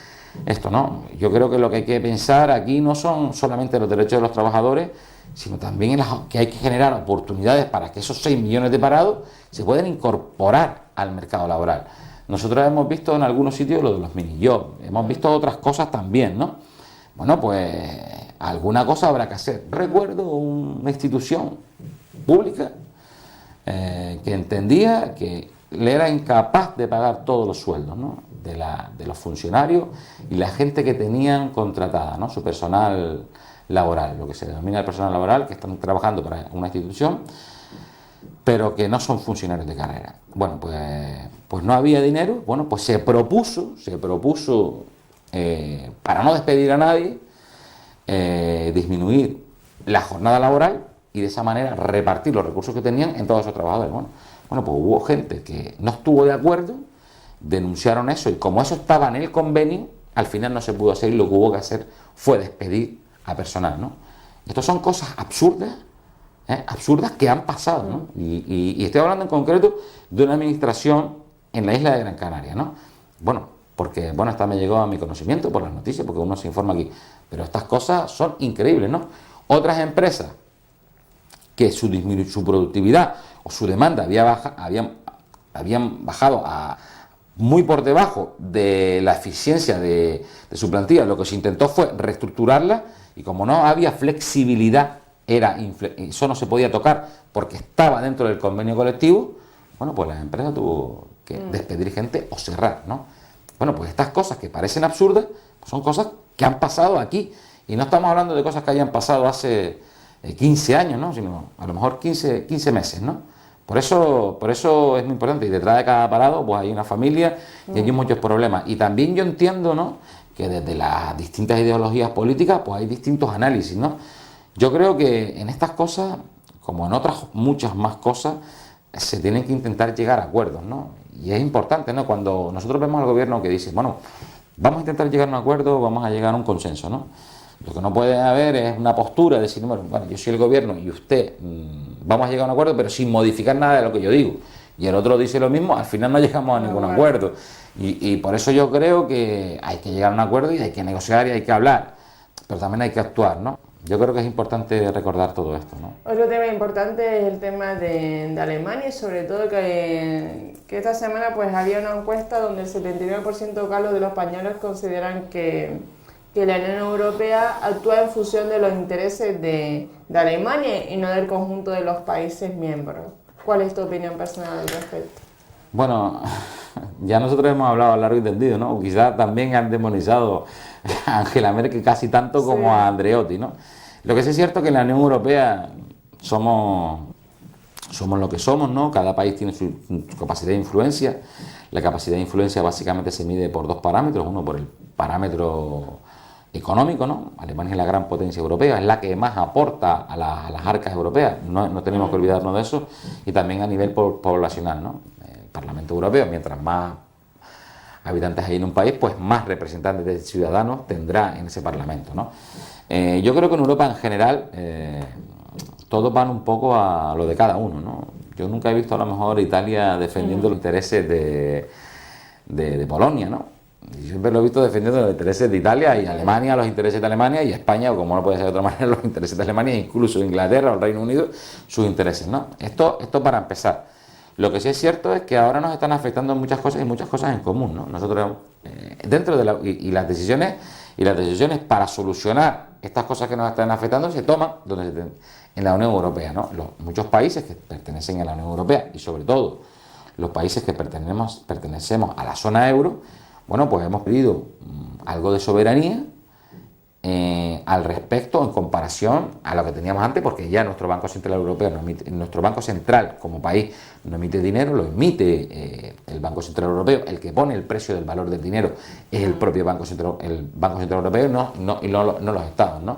esto, ¿no? Yo creo que lo que hay que pensar aquí no son solamente los derechos de los trabajadores, sino también que hay que generar oportunidades para que esos 6 millones de parados se puedan incorporar al mercado laboral. Nosotros hemos visto en algunos sitios lo de los mini-jobs, hemos visto otras cosas también, ¿no? Bueno, pues alguna cosa habrá que hacer. Recuerdo una institución pública que entendía que le era incapaz de pagar todos los sueldos, ¿no? de los funcionarios y la gente que tenían contratada, ¿no? Su personal laboral, lo que se denomina el personal laboral, que están trabajando para una institución, pero que no son funcionarios de carrera. Bueno, pues no había dinero. Bueno, pues se propuso para no despedir a nadie, disminuir la jornada laboral y de esa manera repartir los recursos que tenían en todos esos trabajadores. Bueno, pues hubo gente que no estuvo de acuerdo, denunciaron eso, y como eso estaba en el convenio, al final no se pudo hacer, y lo que hubo que hacer fue despedir a personal, ¿no? Estas son cosas absurdas que han pasado, ¿no? Y estoy hablando en concreto de una administración en la isla de Gran Canaria, ¿no? Bueno, porque esta me llegó a mi conocimiento por las noticias, porque uno se informa aquí, pero estas cosas son increíbles, ¿no? Otras empresas que su productividad o su demanda habían bajado muy por debajo de la eficiencia de su plantilla, lo que se intentó fue reestructurarla, y como no había flexibilidad, eso no se podía tocar porque estaba dentro del convenio colectivo, bueno, pues la empresa tuvo que despedir gente o cerrar, ¿no? Bueno, pues estas cosas que parecen absurdas son cosas que han pasado aquí, Y no estamos hablando de cosas que hayan pasado hace 15 años, ¿no? Sino a lo mejor 15 meses, ¿no? Por eso es muy importante. Y detrás de cada parado pues hay una familia y hay muchos problemas. Y también yo entiendo, ¿no?, que desde las distintas ideologías políticas pues hay distintos análisis, ¿no? Yo creo que en estas cosas, como en otras muchas más cosas, se tienen que intentar llegar a acuerdos, ¿no? Y es importante, ¿no?, cuando nosotros vemos al gobierno que dice, bueno, vamos a intentar llegar a un acuerdo, vamos a llegar a un consenso, ¿no? Lo que no puede haber es una postura de decir, bueno, yo soy el gobierno y usted, vamos a llegar a un acuerdo, pero sin modificar nada de lo que yo digo. Y el otro dice lo mismo, al final no llegamos a ningún acuerdo. Y por eso yo creo que hay que llegar a un acuerdo y hay que negociar y hay que hablar, pero también hay que actuar, ¿no? Yo creo que es importante recordar todo esto, ¿no?
Otro tema importante es el tema de Alemania, y sobre todo que esta semana pues había una encuesta donde el 79% Carlos, de los españoles consideran que la Unión Europea actúa en función de los intereses de Alemania y no del conjunto de los países miembros. ¿Cuál es tu opinión personal al respecto?
Bueno, ya nosotros hemos hablado a largo y tendido, ¿no? Quizás también han demonizado a Angela Merkel casi tanto como a Andreotti, ¿no? Lo que sí es cierto es que en la Unión Europea somos lo que somos, ¿no? Cada país tiene su capacidad de influencia. La capacidad de influencia básicamente se mide por dos parámetros. Uno, por el parámetro económico, ¿no? Alemania es la gran potencia europea, es la que más aporta a las arcas europeas, no tenemos que olvidarnos de eso, y también a nivel poblacional, ¿no? El Parlamento Europeo, mientras más habitantes hay en un país, pues más representantes de ciudadanos tendrá en ese Parlamento, ¿no? Yo creo que en Europa en general todos van un poco a lo de cada uno, ¿no? Yo nunca he visto a lo mejor Italia defendiendo los intereses de Polonia, ¿no? Yo siempre lo he visto defendiendo los intereses de Italia, y Alemania los intereses de Alemania, y España, o como no puede ser de otra manera, los intereses de Alemania, e incluso Inglaterra o el Reino Unido, sus intereses, ¿no? Esto para empezar. Lo que sí es cierto es que ahora nos están afectando muchas cosas y muchas cosas en común, ¿no? Nosotros, dentro de las decisiones para solucionar estas cosas que nos están afectando se toman en la Unión Europea, ¿no? Muchos países que pertenecen a la Unión Europea, y sobre todo los países que pertenecemos a la zona euro, bueno, pues hemos pedido algo de soberanía al respecto en comparación a lo que teníamos antes, porque ya nuestro Banco Central Europeo, nuestro Banco Central como país no emite dinero, lo emite el Banco Central Europeo. El que pone el precio del valor del dinero es el propio Banco Central Europeo, no los estados, ¿no?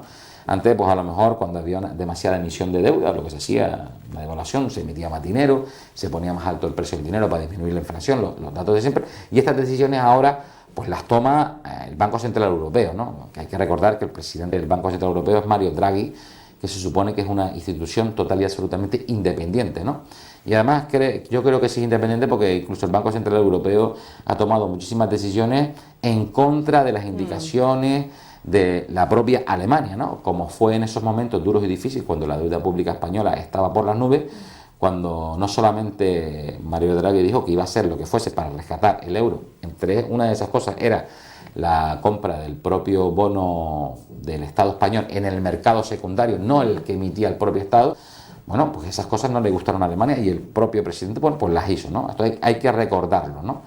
Antes, pues a lo mejor cuando había demasiada emisión de deuda, lo que se hacía, una devaluación, se emitía más dinero, se ponía más alto el precio del dinero para disminuir la inflación, los datos de siempre, y estas decisiones ahora pues las toma el Banco Central Europeo, ¿no? Que hay que recordar que el presidente del Banco Central Europeo es Mario Draghi, que se supone que es una institución total y absolutamente independiente, ¿no? Y además yo creo que sí es independiente porque incluso el Banco Central Europeo ha tomado muchísimas decisiones en contra de las indicaciones de la propia Alemania, ¿no? Como fue en esos momentos duros y difíciles, cuando la deuda pública española estaba por las nubes, cuando no solamente Mario Draghi dijo que iba a hacer lo que fuese para rescatar el euro, entre una de esas cosas era la compra del propio bono del Estado español en el mercado secundario, no el que emitía el propio Estado. Bueno, pues esas cosas no le gustaron a Alemania y el propio presidente pues las hizo, ¿no? Esto hay que recordarlo, ¿no?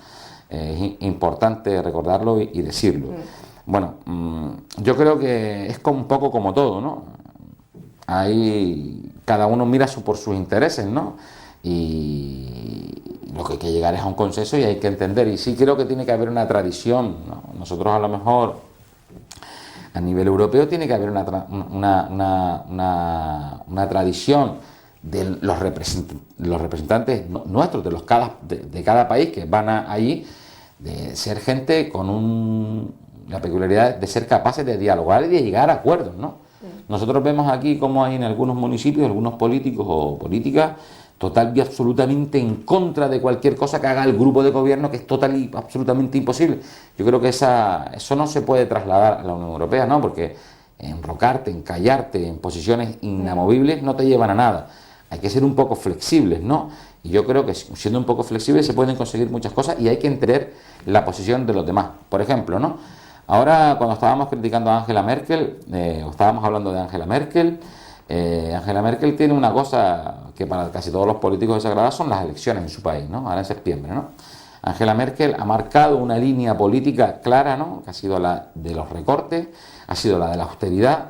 Es importante recordarlo y decirlo. Bueno, yo creo que es un poco como todo, ¿no? Ahí cada uno mira por sus intereses, ¿no? Y lo que hay que llegar es a un consenso y hay que entender. Y sí creo que tiene que haber una tradición, ¿no? Nosotros a lo mejor a nivel europeo tiene que haber una tradición de los representantes nuestros, de cada país que van allí, de ser gente con la peculiaridad de ser capaces de dialogar y de llegar a acuerdos, ¿no? Nosotros vemos aquí como hay en algunos municipios, algunos políticos o políticas total y absolutamente en contra de cualquier cosa que haga el grupo de gobierno, que es total y absolutamente imposible. Yo creo que eso no se puede trasladar a la Unión Europea, ¿no? Porque enrocarte, encallarte en posiciones inamovibles no te llevan a nada. Hay que ser un poco flexibles, ¿no? Y yo creo que siendo un poco flexibles se pueden conseguir muchas cosas y hay que entender la posición de los demás. Por ejemplo, ¿no? Ahora, cuando estábamos criticando a Angela Merkel, o estábamos hablando de Angela Merkel tiene una cosa que para casi todos los políticos desagrada, son las elecciones en su país, ¿no? Ahora en septiembre, ¿no? Angela Merkel ha marcado una línea política clara, ¿no?, que ha sido la de los recortes, ha sido la de la austeridad,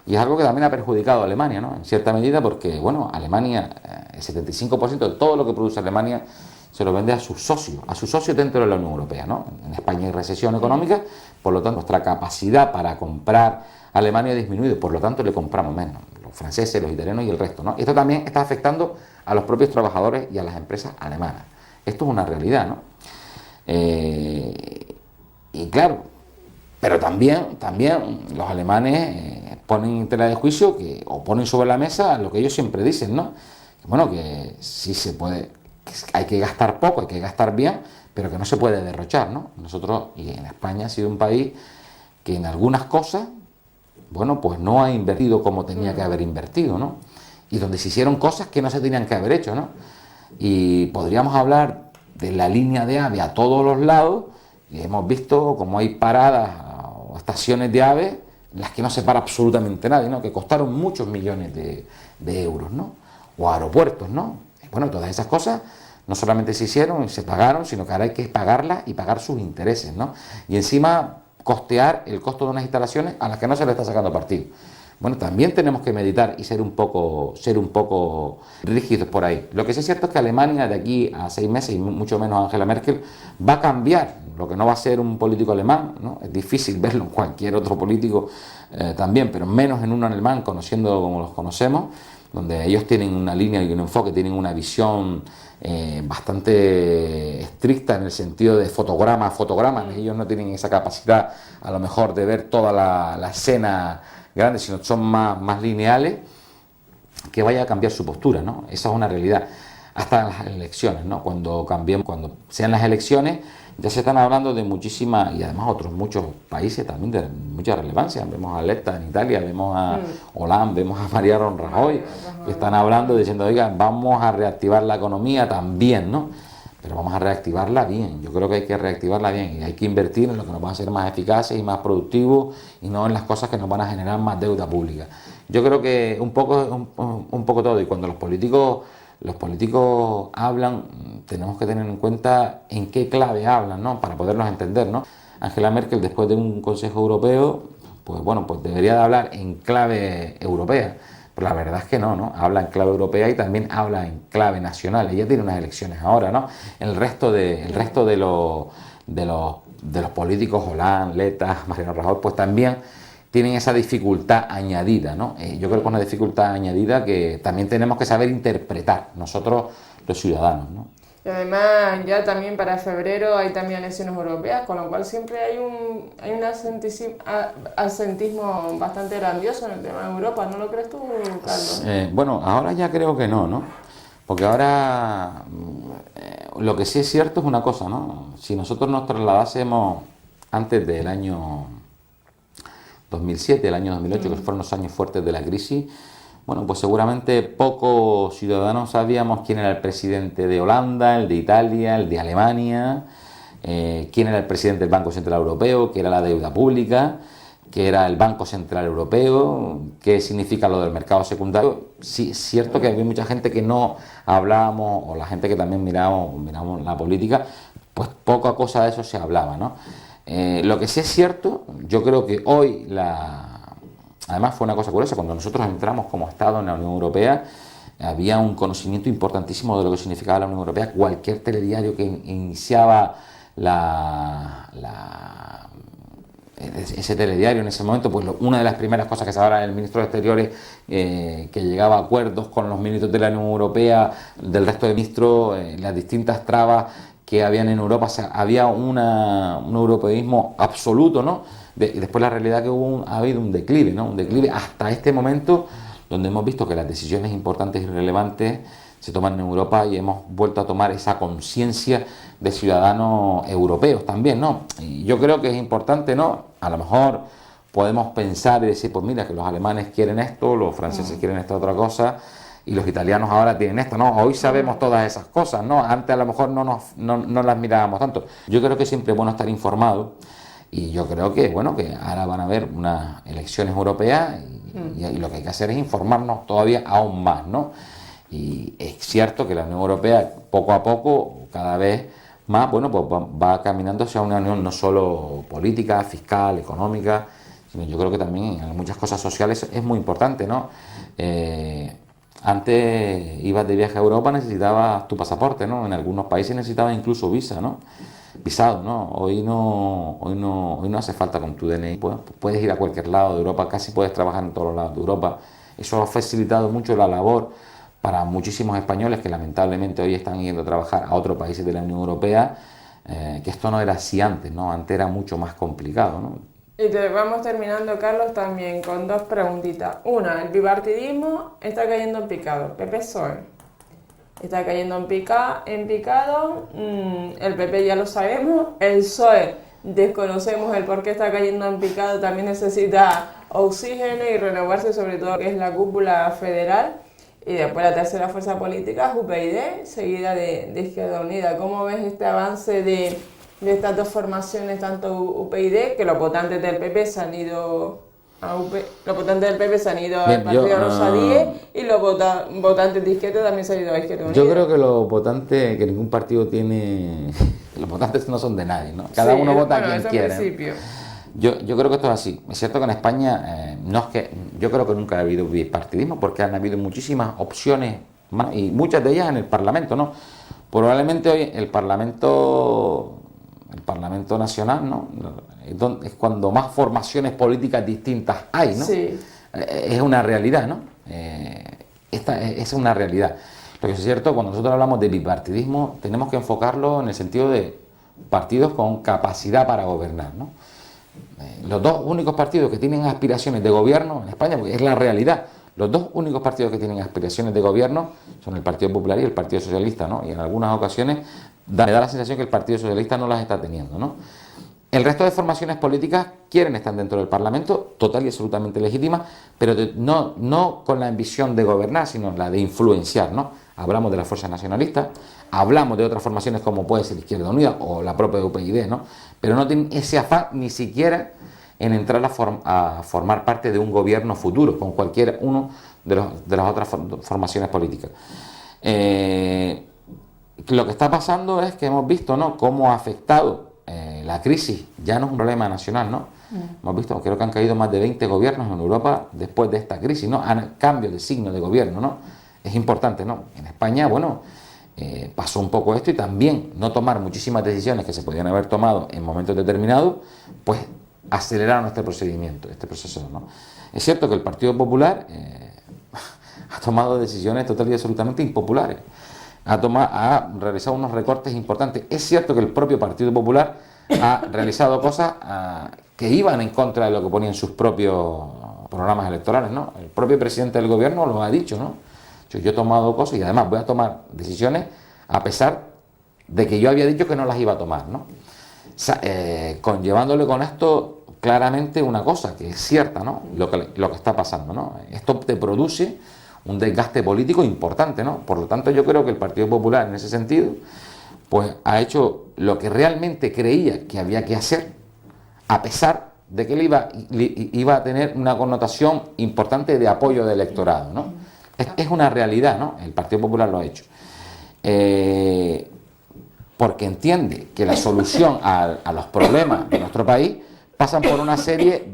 y es algo que también ha perjudicado a Alemania, ¿no?, en cierta medida, porque, bueno, Alemania, el 75% de todo lo que produce Alemania se lo vende a sus socios dentro de la Unión Europea, ¿no? En España hay recesión económica, por lo tanto nuestra capacidad para comprar a Alemania ha disminuido, por lo tanto le compramos menos, los franceses, los italianos y el resto, ¿no? Esto también está afectando a los propios trabajadores y a las empresas alemanas. Esto es una realidad, ¿no? Y claro, pero también los alemanes ponen en tela de juicio o ponen sobre la mesa lo que ellos siempre dicen, ¿no? Bueno, que sí se puede, que hay que gastar poco, hay que gastar bien, pero que no se puede derrochar, ¿no? Nosotros, y en España ha sido un país que en algunas cosas, bueno, pues no ha invertido como tenía que haber invertido, ¿no? Y donde se hicieron cosas que no se tenían que haber hecho, ¿no? Y podríamos hablar de la línea de AVE a todos los lados, y hemos visto como hay paradas o estaciones de AVE en las que no se para absolutamente nadie, ¿no?, que costaron muchos millones de euros, ¿no?, o aeropuertos, ¿no? Bueno, todas esas cosas no solamente se hicieron y se pagaron, sino que ahora hay que pagarlas y pagar sus intereses, ¿no? Y encima costear el costo de unas instalaciones a las que no se le está sacando partido. Bueno, también tenemos que meditar y ser un poco rígidos por ahí. Lo que sí es cierto es que Alemania de aquí a 6 meses, y mucho menos Angela Merkel, va a cambiar. Lo que no va a ser un político alemán, ¿no? Es difícil verlo en cualquier otro político también, pero menos en un alemán, conociendo como los conocemos, donde ellos tienen una línea y un enfoque, tienen una visión bastante estricta en el sentido de fotogramas. Ellos no tienen esa capacidad a lo mejor de ver toda la escena grande, sino son más lineales, que vaya a cambiar su postura, ¿no? Esa es una realidad. Hasta en las elecciones, ¿no? Cuando sean las elecciones, ya se están hablando de muchísimas, y además muchos países también de mucha relevancia. Vemos a Letta en Italia, vemos a Hollande, vemos a Mariano Rajoy, que están hablando, diciendo, oiga, vamos a reactivar la economía también, ¿no? Pero vamos a reactivarla bien. Yo creo que hay que reactivarla bien y hay que invertir en lo que nos va a hacer más eficaces y más productivos, y no en las cosas que nos van a generar más deuda pública. Yo creo que un poco todo, y cuando los políticos hablan, tenemos que tener en cuenta en qué clave hablan, ¿no?, para poderlos entender, ¿no? Angela Merkel, después de un Consejo Europeo, pues bueno, pues debería de hablar en clave europea, pero la verdad es que no, habla en clave europea y también habla en clave nacional. Ella tiene unas elecciones ahora, ¿no? El resto de los políticos, Hollande, Letta, Mariano Rajoy, pues también tienen esa dificultad añadida, ¿no? Yo creo que es una dificultad añadida que también tenemos que saber interpretar nosotros los ciudadanos, ¿no?
Y además ya también para febrero hay también elecciones europeas, con lo cual siempre hay un asentismo bastante grandioso en el tema de Europa, ¿no lo crees tú, Carlos?
Bueno, ahora ya creo que no, porque ahora lo que sí es cierto es una cosa, ¿no? Si nosotros nos trasladásemos antes del año 2007, el año 2008, que fueron los años fuertes de la crisis, bueno, pues seguramente pocos ciudadanos sabíamos quién era el presidente de Holanda, el de Italia, el de Alemania, quién era el presidente del Banco Central Europeo, qué era la deuda pública, qué era el Banco Central Europeo, qué significa lo del mercado secundario. Sí, es cierto que había mucha gente que no hablábamos, o la gente que también miramos la política, pues poca cosa de eso se hablaba, ¿no? Lo que sí es cierto, yo creo que hoy además fue una cosa curiosa, cuando nosotros entramos como Estado en la Unión Europea, había un conocimiento importantísimo de lo que significaba la Unión Europea. Cualquier telediario que iniciaba ese telediario en ese momento, pues una de las primeras cosas que se hablaba el ministro de Exteriores, que llegaba a acuerdos con los ministros de la Unión Europea, del resto de ministros, las distintas trabas que habían en Europa. O sea, había un europeísmo absoluto, ¿no? Y después la realidad que ha habido un declive, ¿no? Un declive hasta este momento, donde hemos visto que las decisiones importantes y relevantes se toman en Europa y hemos vuelto a tomar esa conciencia de ciudadanos europeos también, ¿no? Y yo creo que es importante, ¿no? A lo mejor podemos pensar y decir, pues mira, que los alemanes quieren esto, los franceses quieren esta otra cosa, y los italianos ahora tienen esto, ¿no? Hoy sabemos todas esas cosas, ¿no? Antes a lo mejor no las mirábamos tanto. Yo creo que siempre es bueno estar informado. Y yo creo que, bueno, que ahora van a haber unas elecciones europeas y lo que hay que hacer es informarnos todavía aún más, ¿no? Y es cierto que la Unión Europea poco a poco cada vez más, bueno, pues va caminando hacia una unión no solo política, fiscal, económica, sino yo creo que también en muchas cosas sociales es muy importante, ¿no? Antes ibas de viaje a Europa, necesitabas tu pasaporte, ¿no? En algunos países necesitabas incluso visa, ¿no? Visado, ¿no? Hoy no hace falta con tu DNI, puedes ir a cualquier lado de Europa, casi puedes trabajar en todos los lados de Europa. Eso ha facilitado mucho la labor para muchísimos españoles que lamentablemente hoy están yendo a trabajar a otros países de la Unión Europea, que esto no era así antes, ¿no? Antes era mucho más complicado, ¿no?
Y te vamos terminando, Carlos, también con dos preguntitas. Una, el bipartidismo está cayendo en picado, PP-PSOE. Está cayendo en picado, el PP ya lo sabemos, el PSOE desconocemos el por qué está cayendo en picado, también necesita oxígeno y renovarse, sobre todo que es la cúpula federal. Y después la tercera fuerza política es UPyD, seguida de Izquierda Unida. ¿Cómo ves este avance de estas dos formaciones, tanto UPyD, que los votantes del PP se han ido los votantes del PP se han ido al partido Rosa Díez y los votantes de Izquierda también se han ido a Izquierda Unida?
Yo creo que los votantes, que ningún partido tiene, los votantes no son de nadie, ¿no? Cada uno vota a quien quiere. Yo creo que esto es así. Es cierto que en España no es que, yo creo que nunca ha habido bipartidismo, porque han habido muchísimas opciones y muchas de ellas en el Parlamento, ¿no? Probablemente hoy el Parlamento nacional, ¿no? Es cuando más formaciones políticas distintas hay, ¿no?
Sí.
Es una realidad, ¿no? Esta es una realidad. Lo que es cierto, cuando nosotros hablamos de bipartidismo, tenemos que enfocarlo en el sentido de partidos con capacidad para gobernar, ¿no? Los dos únicos partidos que tienen aspiraciones de gobierno en España, porque es la realidad, los dos únicos partidos que tienen aspiraciones de gobierno son el Partido Popular y el Partido Socialista, ¿no? Y en algunas ocasiones me da la sensación que el Partido Socialista no las está teniendo, ¿no? El resto de formaciones políticas quieren estar dentro del Parlamento, total y absolutamente legítimas, pero no con la ambición de gobernar, sino la de influenciar, ¿no? Hablamos de las fuerzas nacionalistas, hablamos de otras formaciones como puede ser Izquierda Unida o la propia UPyD, ¿no? Pero no tienen ese afán ni siquiera en entrar a formar parte de un gobierno futuro con cualquier uno de las otras formaciones políticas. Lo que está pasando es que hemos visto, ¿no?, cómo ha afectado la crisis. Ya no es un problema nacional, ¿no? Hemos visto, creo que han caído más de 20 gobiernos en Europa después de esta crisis, ¿no? Han cambios de signo de gobierno, ¿no? Es importante, ¿no? En España, bueno, pasó un poco esto, y también no tomar muchísimas decisiones que se podían haber tomado en momentos determinados, pues aceleraron este procedimiento, este proceso, ¿no? Es cierto que el Partido Popular ha tomado decisiones total y absolutamente impopulares. Ha realizado unos recortes importantes. Es cierto que el propio Partido Popular ha realizado cosas que iban en contra de lo que ponían sus propios programas electorales, ¿no? El propio presidente del gobierno lo ha dicho, ¿no? Yo he tomado cosas y además voy a tomar decisiones a pesar de que yo había dicho que no las iba a tomar, ¿no? Conllevándole con esto claramente una cosa que es cierta, ¿no? Lo que está pasando, ¿no? Esto te produce un desgaste político importante, ¿no? Por lo tanto, yo creo que el Partido Popular, en ese sentido, pues ha hecho lo que realmente creía que había que hacer, a pesar de que él iba a tener una connotación importante de apoyo del electorado, ¿no? Es una realidad, ¿no? El Partido Popular lo ha hecho. Porque entiende que la solución a los problemas de nuestro país pasan por una serie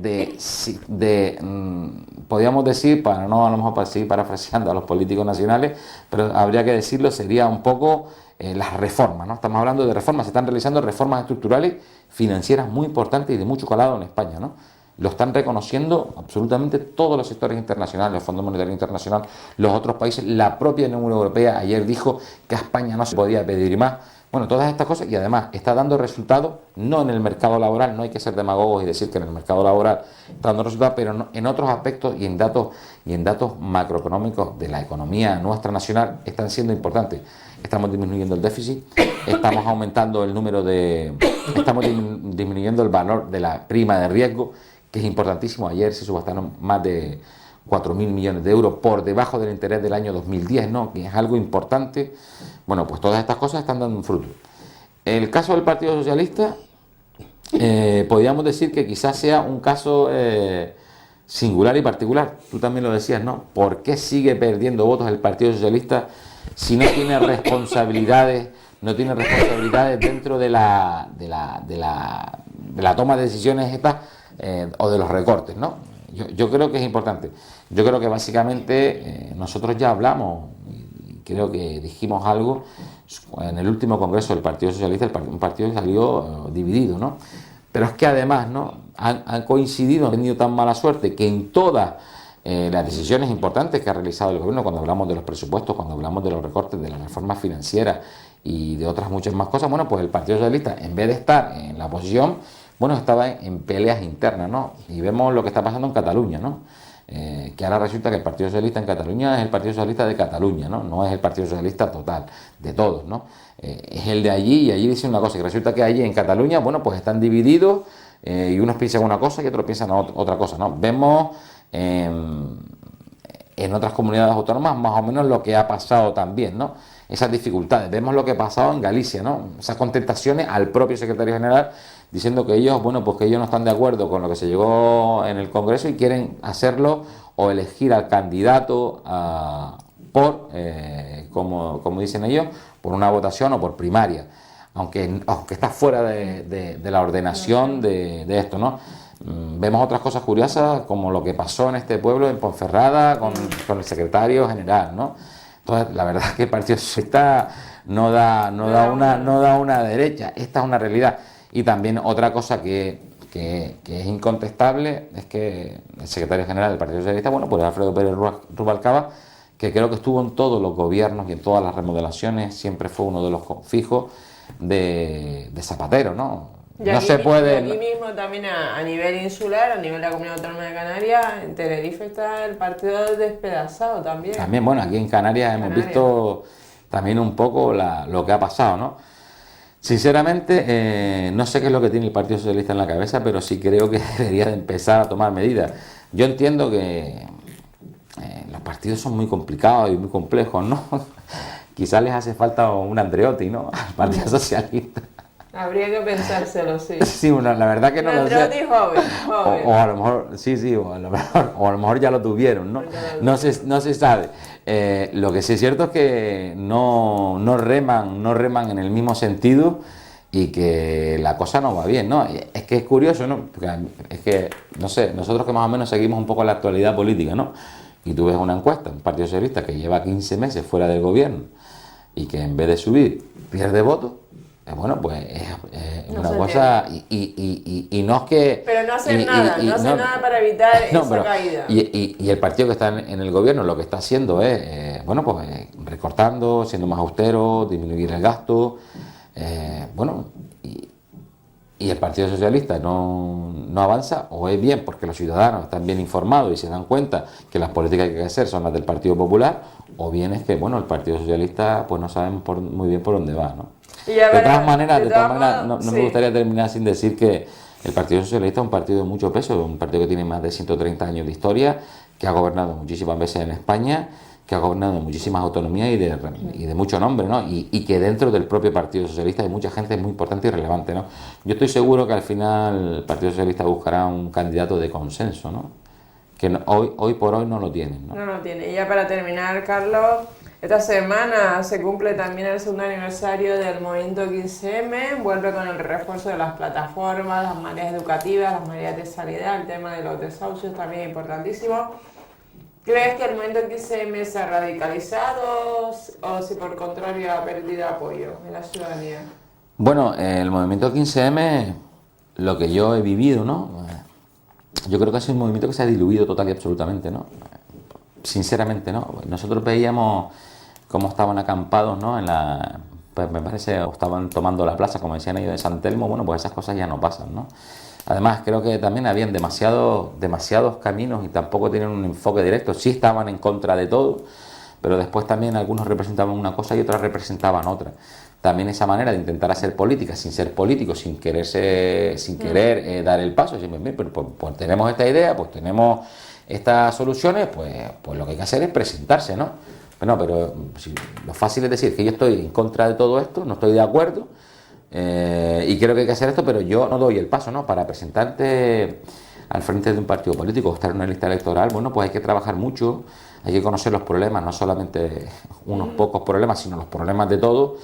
podríamos decir, para no a lo mejor para seguir parafraseando a los políticos nacionales, pero habría que decirlo, sería un poco las reformas, ¿no? Estamos hablando de reformas, se están realizando reformas estructurales financieras muy importantes y de mucho calado en España, ¿no? Lo están reconociendo absolutamente todos los sectores internacionales, el Fondo Monetario Internacional, los otros países, la propia Unión Europea ayer dijo que a España no se podía pedir más. Bueno, todas estas cosas, y además está dando resultados, no en el mercado laboral, no hay que ser demagogos y decir que en el mercado laboral está dando resultados, pero en otros aspectos y en datos macroeconómicos de la economía nuestra nacional están siendo importantes. Estamos disminuyendo el déficit, estamos aumentando el número estamos disminuyendo el valor de la prima de riesgo, que es importantísimo. Ayer se subastaron más de 4.000 millones de euros por debajo del interés del año 2010, ¿no? Que es algo importante. Bueno, pues todas estas cosas están dando un fruto. El caso del Partido Socialista, podríamos decir que quizás sea un caso singular y particular. Tú también lo decías, ¿no? ¿Por qué sigue perdiendo votos el Partido Socialista si no tiene responsabilidades no tiene responsabilidades dentro de la toma de decisiones estas o de los recortes, ¿no? Yo creo que es importante. Yo creo que básicamente nosotros ya hablamos, y creo que dijimos algo en el último congreso del Partido Socialista, un partido que salió dividido, ¿no? Pero es que además, ¿no?, han coincidido, han tenido tan mala suerte que en todas las decisiones importantes que ha realizado el gobierno, cuando hablamos de los presupuestos, cuando hablamos de los recortes, de las reformas financieras y de otras muchas más cosas, bueno, pues el Partido Socialista, en vez de estar en la oposición, bueno, estaba en peleas internas, ¿no? Y vemos lo que está pasando en Cataluña, ¿no? Que ahora resulta que el Partido Socialista en Cataluña es el Partido Socialista de Cataluña, ¿no? No es el Partido Socialista total, de todos, ¿no? Es el de allí, y allí dicen una cosa, y resulta que allí en Cataluña, bueno, pues están divididos, y unos piensan una cosa y otros piensan otra cosa, ¿no? Vemos en otras comunidades autónomas más o menos lo que ha pasado también, ¿no? Esas dificultades. Vemos lo que ha pasado en Galicia, ¿no? Esas contestaciones al propio secretario general diciendo que ellos, bueno, pues que ellos no están de acuerdo con lo que se llegó en el Congreso y quieren hacerlo o elegir al candidato como dicen ellos, por una votación o por primaria, aunque está fuera de la ordenación de esto, ¿no? Vemos otras cosas curiosas como lo que pasó en este pueblo, en Ponferrada, con el secretario general, ¿no? Entonces, la verdad es que el Partido Socialista no da una derecha. Esta es una realidad. Y también otra cosa que es incontestable es que el secretario general del Partido Socialista, bueno, pues Alfredo Pérez Rubalcaba, que creo que estuvo en todos los gobiernos y en todas las remodelaciones, siempre fue uno de los fijos de Zapatero, ¿no?
Y
no
aquí,
se puede.
Y aquí mismo también a nivel insular, a nivel de la Comunidad Autónoma de Canarias, en Tenerife está el partido despedazado también.
También, bueno, aquí en Canarias hemos visto también un poco lo que ha pasado, ¿no? Sinceramente, no sé qué es lo que tiene el Partido Socialista en la cabeza, pero sí creo que debería de empezar a tomar medidas. Yo entiendo que los partidos son muy complicados y muy complejos, ¿no? Quizás les hace falta un Andreotti, ¿no?, al Partido Socialista.
Habría que pensárselo, sí.
Sí, bueno, la verdad que no lo sé.
joven.
O a lo mejor, sí, o a lo mejor ya lo tuvieron, ¿no? No se sabe. Lo que sí es cierto es que no reman en el mismo sentido y que la cosa no va bien, ¿no? Es que es curioso, ¿no? Porque es que, no sé, nosotros que más o menos seguimos un poco la actualidad política, ¿no? Y tú ves una encuesta, un Partido Socialista que lleva 15 meses fuera del gobierno y que en vez de subir pierde votos. Bueno, pues es una cosa y no es que...
Pero no hacen nada para evitar esa caída.
Y el partido que está en el gobierno lo que está haciendo es, bueno, pues recortando, siendo más austero, disminuir el gasto, bueno, y el Partido Socialista no avanza, o es bien porque los ciudadanos están bien informados y se dan cuenta que las políticas que hay que hacer son las del Partido Popular, o bien es que, bueno, el Partido Socialista pues no sabemos muy bien por dónde va, ¿no? De todas maneras, no me gustaría terminar sin decir que el Partido Socialista es un partido de mucho peso, un partido que tiene más de 130 años de historia, que ha gobernado muchísimas veces en España, que ha gobernado en muchísimas autonomías y de mucho nombre, ¿no? Y que dentro del propio Partido Socialista hay mucha gente muy importante y relevante, ¿no? Yo estoy seguro que al final el Partido Socialista buscará un candidato de consenso, ¿no? Que hoy por hoy no lo tienen, ¿no?
No lo tiene. Y ya para terminar, Carlos, esta semana se cumple también el segundo aniversario del movimiento 15M, vuelve con el refuerzo de las plataformas, las mareas educativas, las mareas de sanidad, el tema de los desahucios también importantísimo. ¿Crees que el movimiento 15M se ha radicalizado o si por contrario ha perdido apoyo en la ciudadanía?
Bueno, el movimiento 15M, lo que yo he vivido, ¿no? Yo creo que es un movimiento que se ha diluido total y absolutamente, ¿no? Sinceramente, ¿no? Nosotros veíamos cómo estaban acampados, ¿no? Pues me parece, o estaban tomando la plaza, como decían ellos, de San Telmo. Bueno, pues esas cosas ya no pasan, ¿no? Además, creo que también habían demasiados caminos y tampoco tienen un enfoque directo. Sí estaban en contra de todo, pero después también algunos representaban una cosa y otros representaban otra. También esa manera de intentar hacer política sin ser político, sin querer dar el paso. Pues tenemos esta idea, pues tenemos estas soluciones, pues lo que hay que hacer es presentarse, ¿no? Bueno, pero lo fácil es decir que yo estoy en contra de todo esto, no estoy de acuerdo, y creo que hay que hacer esto, pero yo no doy el paso, ¿no? Para presentarte al frente de un partido político o estar en una lista electoral, bueno, pues hay que trabajar mucho, hay que conocer los problemas, no solamente unos pocos problemas, sino los problemas de todos,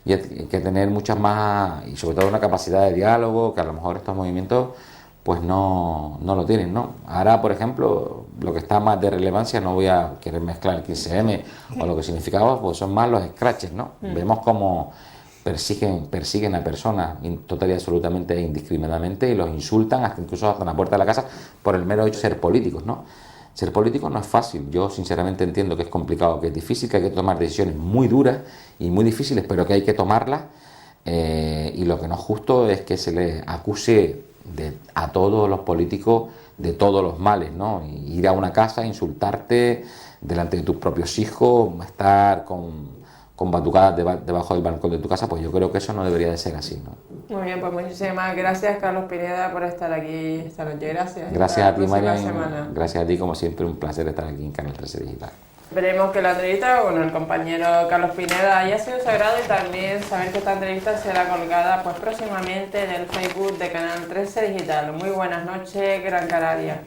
y hay que tener muchas más, y sobre todo una capacidad de diálogo, que a lo mejor estos movimientos pues no lo tienen, ¿no? Ahora, por ejemplo, lo que está más de relevancia, no voy a querer mezclar el 15M o lo que significaba, pues son más los scratches, ¿no? Vemos como persiguen a personas total y absolutamente e indiscriminadamente y los insultan incluso hasta la puerta de la casa por el mero hecho de ser políticos, ¿no? Ser político no es fácil. Yo sinceramente entiendo que es complicado, que es difícil, que hay que tomar decisiones muy duras y muy difíciles, pero que hay que tomarlas, y lo que no es justo es que se les acuse a todos los políticos de todos los males, ¿no? Y ir a una casa, insultarte delante de tus propios hijos, estar con batucadas debajo del balcón de tu casa, pues yo creo que eso no debería de ser así, ¿no?
Muy bien, pues muchísimas gracias, Carlos Pineda, por estar aquí esta noche. Gracias.
Gracias a ti, María.
Semana.
Gracias a ti, como siempre, un placer estar aquí en Canal 13 Digital.
Esperemos que la entrevista con el compañero Carlos Pineda haya sido sagrado y también saber que esta entrevista será colgada pues próximamente en el Facebook de Canal 13 Digital. Muy buenas noches, Gran Canaria.